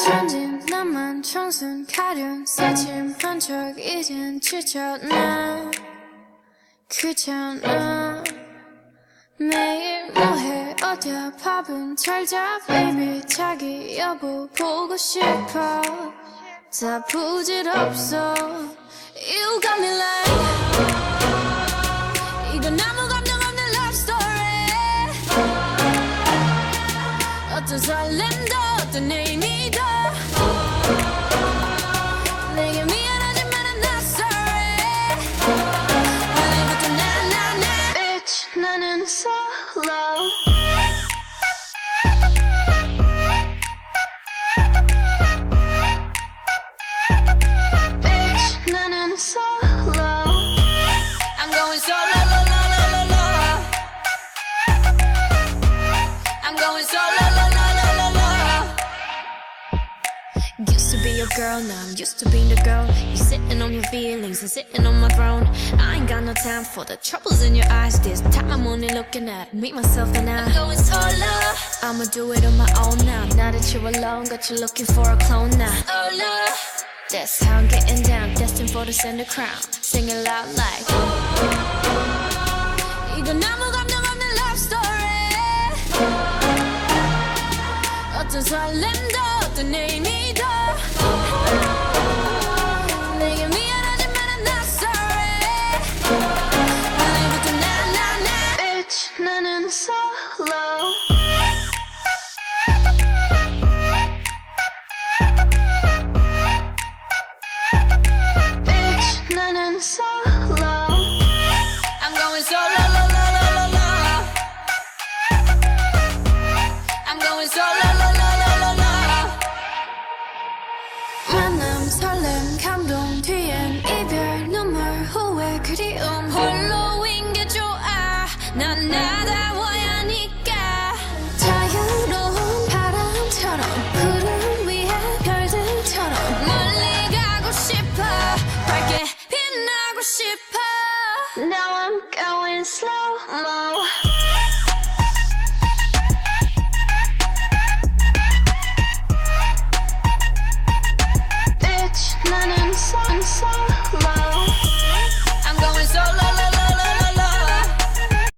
천진 나만 청순 가련 새침한 척 이젠 지쳤나 귀찮아 매일 뭐해 어디야 밥은 잘자 baby 자기 여보 보고 싶어 다 부질없어 You got me like 이건 아무 감정 없는 love story 어떤 설렘도 어떤 의미도 내게 미안하지만 I'm not sorry 오늘부터 난 Bitch 나는 solo Bitch 나는 solo I'm going solo lo, lo, lo, lo, lo. I'm going solo lo, lo, lo, lo, lo. Used to be your girl, now I'm used to being the girl. You sitting on your feelings and sitting on my throne. I ain't got no time for the troubles in your eyes. This time I'm only looking at me, myself and I. I'm going solo. I'ma do it on my own now. Now that you're alone, got you looking for a clone now. Solo. That's how I'm getting down, destined for the center crown. Sing it loud like 이건 아무 감정 없는 love story 어떤 설렘도 어떤 의미도 내게 미안하지만 I'm not sorry 오늘부터 난 Bitch 나는 solo Bitch 나는 solo I'm going solo lo, lo, lo, lo, lo. I'm going solo lo, lo, lo, lo, lo. 만남 설렘 감동 뒤엔 이별 눈물 후회 그리움 홀로인 게 좋아 난 나다워야 하니까 자유로운 바람처럼 구름 위에 별들처럼 멀리 가고 싶어 밝게 빛나고 싶어 Now I'm going slow-mo